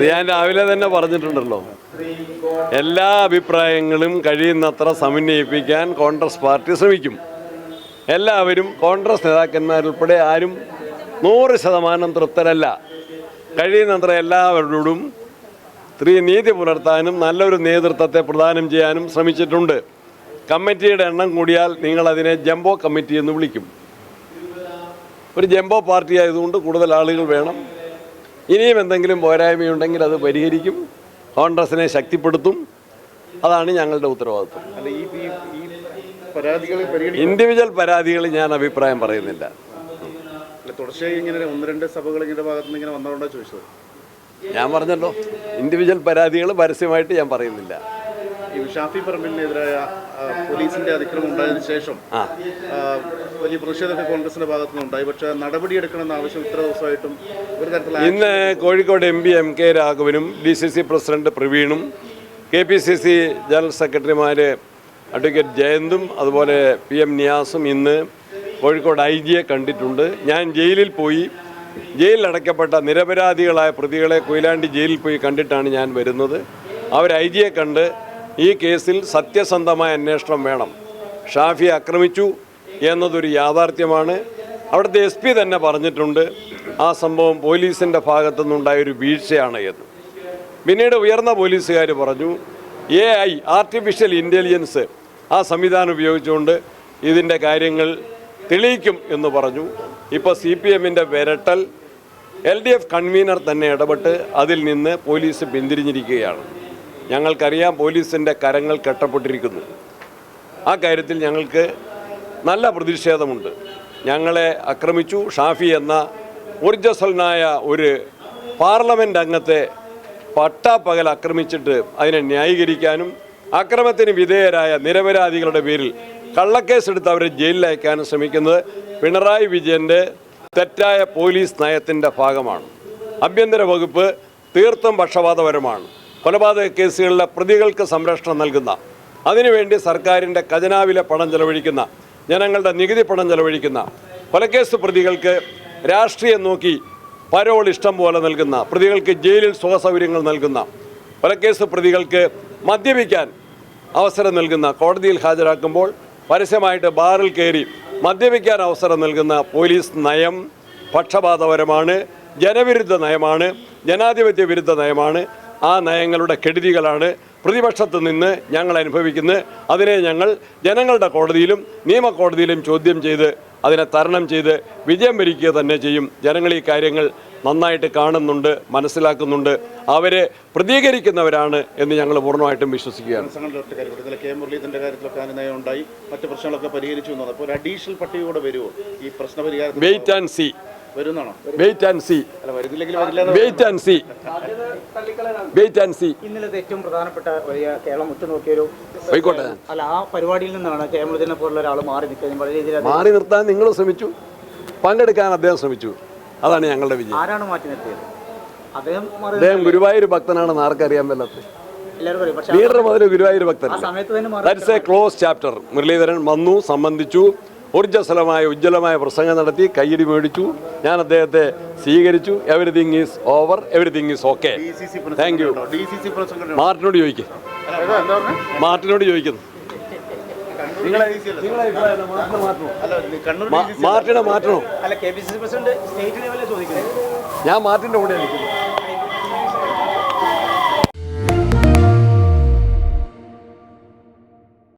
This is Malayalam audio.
ഞാൻ രാവിലെ തന്നെ പറഞ്ഞിട്ടുണ്ടല്ലോ, എല്ലാ അഭിപ്രായങ്ങളും കഴിയുന്നത്ര സമന്വയിപ്പിക്കാൻ കോൺഗ്രസ് പാർട്ടി ശ്രമിക്കും. എല്ലാവരും കോൺഗ്രസ് നേതാക്കന്മാരുൾപ്പെടെ ആരും 100% തൃപ്തരല്ല. കഴിയുന്നത്ര എല്ലാവരോടും നീതി പുലർത്താനും നല്ലൊരു നേതൃത്വത്തെ പ്രദാനം ചെയ്യാനും ശ്രമിച്ചിട്ടുണ്ട്. കമ്മിറ്റിയുടെ എണ്ണം കൂടിയാൽ നിങ്ങളതിനെ ജംബോ കമ്മിറ്റി എന്ന് വിളിക്കും. ഒരു ജംബോ പാർട്ടി ആയതുകൊണ്ട് കൂടുതൽ ആളുകൾ വേണം. ഇനിയും എന്തെങ്കിലും പോരായ്മയുണ്ടെങ്കിൽ അത് പരിഹരിക്കും, കോൺഗ്രസിനെ ശക്തിപ്പെടുത്തും. അതാണ് ഞങ്ങളുടെ ഉത്തരവാദിത്വം. ഇൻഡിവിജ്വൽ പരാതികൾ ഞാൻ അഭിപ്രായം പറയുന്നില്ല. തുടർച്ചയായി ഇങ്ങനെ 1-2 സഭകൾ ഭാഗത്ത് നിന്ന് ഇങ്ങനെ വന്നതുകൊണ്ടാണ് ചോദിച്ചത്. ഞാൻ പറഞ്ഞല്ലോ, ഇൻഡിവിജ്വൽ പരാതികൾ പരസ്യമായിട്ട് ഞാൻ പറയുന്നില്ല. ഈ ഷാഫി പറമ്പിലിനെതിരായ പോലീസിന്റെ അതിക്രമം ഉണ്ടായതിനു ശേഷം വലിയ പ്രതിഷേധമൊക്കെ കോൺഗ്രസിന്റെ ഭാഗത്തുനിന്നുണ്ടായി. പക്ഷേ നടപടിയെടുക്കണമെന്ന ആവശ്യം ഇത്ര ദിവസമായിട്ടും ഒരു തരത്തിലുള്ള ഇന്ന് കോഴിക്കോട് MP MK രാഘവനും DCC പ്രസിഡന്റ് പ്രവീണും KPCC ജനറൽ സെക്രട്ടറിമാർ അഡ്വക്കേറ്റ് ജയന്തും അതുപോലെ PM നിയാസും ഇന്ന് കോഴിക്കോട് IG കണ്ടിട്ടുണ്ട്. ഞാൻ ജയിലിൽ പോയി, ജയിലിൽ അടയ്ക്കപ്പെട്ട നിരപരാധികളായ പ്രതികളെ കൊയിലാണ്ടി ജയിലിൽ പോയി കണ്ടിട്ടാണ് ഞാൻ വരുന്നത്. അവർ IG കണ്ട് ഈ കേസിൽ സത്യസന്ധമായ അന്വേഷണം വേണം. ഷാഫിയെ ആക്രമിച്ചു എന്നതൊരു യാഥാർത്ഥ്യമാണ്. അവിടുത്തെ SP തന്നെ പറഞ്ഞിട്ടുണ്ട് ആ സംഭവം പോലീസിൻ്റെ ഭാഗത്തുനിന്നുണ്ടായൊരു വീഴ്ചയാണ് എന്ന്. പിന്നീട് ഉയർന്ന പോലീസുകാർ പറഞ്ഞു AI ആർട്ടിഫിഷ്യൽ ഇൻ്റലിജൻസ് ആ സംവിധാനം ഉപയോഗിച്ചുകൊണ്ട് ഇതിൻ്റെ കാര്യങ്ങൾ തെളിയിക്കും എന്ന് പറഞ്ഞു. ഇപ്പോൾ CPMൻ്റെ വിരട്ടൽ LDF കൺവീനർ തന്നെ ഇടപെട്ട് അതിൽ നിന്ന് പോലീസ് പിന്തിരിഞ്ഞിരിക്കുകയാണ്. ഞങ്ങൾക്കറിയാം പോലീസിൻ്റെ കരങ്ങൾ കെട്ടപ്പെട്ടിരിക്കുന്നു. ആ കാര്യത്തിൽ ഞങ്ങൾക്ക് നല്ല പ്രതിഷേധമുണ്ട്. ഞങ്ങളെ ആക്രമിച്ചു, ഷാഫി എന്ന ഊർജ്ജസ്വലനായ ഒരു പാർലമെൻറ്റ് അംഗത്തെ പട്ടാപ്പകൽ ആക്രമിച്ചിട്ട് അതിനെ ന്യായീകരിക്കാനും അക്രമത്തിന് വിധേയരായ നിരപരാധികളുടെ പേരിൽ കള്ളക്കേസെടുത്ത് അവരെ ജയിലിലയക്കാനും ശ്രമിക്കുന്നത് പിണറായി വിജയൻ്റെ തെറ്റായ പോലീസ് നയത്തിൻ്റെ ഭാഗമാണ്. ആഭ്യന്തര വകുപ്പ് തീർത്തും പക്ഷപാതപരമാണ്. കൊലപാതക കേസുകളിലെ പ്രതികൾക്ക് സംരക്ഷണം നൽകുന്ന, അതിനുവേണ്ടി സർക്കാരിൻ്റെ ഖജനാവിലെ പണം ചെലവഴിക്കുന്ന, ജനങ്ങളുടെ നികുതി പണം ചെലവഴിക്കുന്ന, കൊലക്കേസ് പ്രതികൾക്ക് രാഷ്ട്രീയം നോക്കി പരോൾ ഇഷ്ടം പോലെ നൽകുന്ന, പ്രതികൾക്ക് ജയിലിൽ സുഖസൗകര്യങ്ങൾ നൽകുന്ന, കൊലക്കേസ് പ്രതികൾക്ക് മദ്യപിക്കാൻ അവസരം നൽകുന്ന, കോടതിയിൽ ഹാജരാക്കുമ്പോൾ പരസ്യമായിട്ട് ബാറിൽ കയറി മദ്യപിക്കാൻ അവസരം നൽകുന്ന പോലീസ് നയം പക്ഷപാതപരമാണ്, ജനവിരുദ്ധ നയമാണ്, ജനാധിപത്യ വിരുദ്ധ നയമാണ്. ആ നയങ്ങളുടെ കെടുതികളാണ് പ്രതിപക്ഷത്ത് നിന്ന് ഞങ്ങൾ അനുഭവിക്കുന്നത്. അതിനെ ഞങ്ങൾ ജനങ്ങളുടെ കോടതിയിലും നിയമകോടതിയിലും ചോദ്യം ചെയ്ത് അതിനെ തരണം ചെയ്ത് വിജയം വരിക്കുക തന്നെ ചെയ്യും. ജനങ്ങൾ ഈ കാര്യങ്ങൾ നന്നായിട്ട് കാണുന്നുണ്ട്, മനസ്സിലാക്കുന്നുണ്ട്, അവരെ പ്രതികരിക്കുന്നവരാണ് എന്ന് ഞങ്ങൾ പൂർണ്ണമായിട്ടും വിശ്വസിക്കുകയാണ്. മുരളീധരന്റെ കാര്യത്തിലൊക്കെ അനുനയം ഉണ്ടായി, മറ്റു പ്രശ്നങ്ങളൊക്കെ പരിഹരിച്ചു എന്നാണ്. അപ്പോൾ ഒരു അഡീഷണൽ പട്ടിക കൂടെ വരുമോ ഈ പ്രശ്ന പരിഹാരം? Wait and see. വരുന്നാണോ? Wait and see. Wait and see. Wait and see. ഇന്നലത്തെ ഏറ്റവും പ്രധാനപ്പെട്ട കേരളം ഉറ്റുനോക്കിയൊരു ആയിക്കോട്ടെ, അല്ല ആ പരിപാടിയിൽ നിന്നാണ് കേരളത്തിനെ പോലുള്ള ഒരാൾ മാറി നിൽക്കുന്നത്. മാറി നിർത്താൻ നിങ്ങൾ ശ്രമിച്ചു, പങ്കെടുക്കാൻ അദ്ദേഹം ശ്രമിച്ചു. അതാണ് ഞങ്ങളുടെ വിജയം. ആരാണ് മാറ്റി നിർത്തിയത്? അദ്ദേഹം ഗുരുവായൂർ ഭക്തനാണെന്ന് ആർക്കറിയാൻ പറ്റാത്ത ലീഡർ മുതൽ ഗുരുവായൂർ ഭക്തൻ. That's A close chapter. Muraleedharan വന്നു, സംബന്ധിച്ചു, ഉജ്ജ്വലമായ പ്രസംഗം നടത്തി, കയ്യടി മേടിച്ചു. ഞാൻ അദ്ദേഹത്തെ സ്വീകരിച്ചു. Everything is over, everything is okay. Thank you. മാർട്ടിനോട് ചോദിക്കും, മാർട്ടിനോട് ചോദിക്കുന്നു. മാർട്ടിനെ മാറ്റണോ? KPCC പ്രസിഡന്റ് സ്റ്റേറ്റ് ലെവലിൽ ചോദിക്കുന്നത്. ഞാൻ മാർട്ടിൻ്റെ കൂടെ നിൽക്കുന്നു.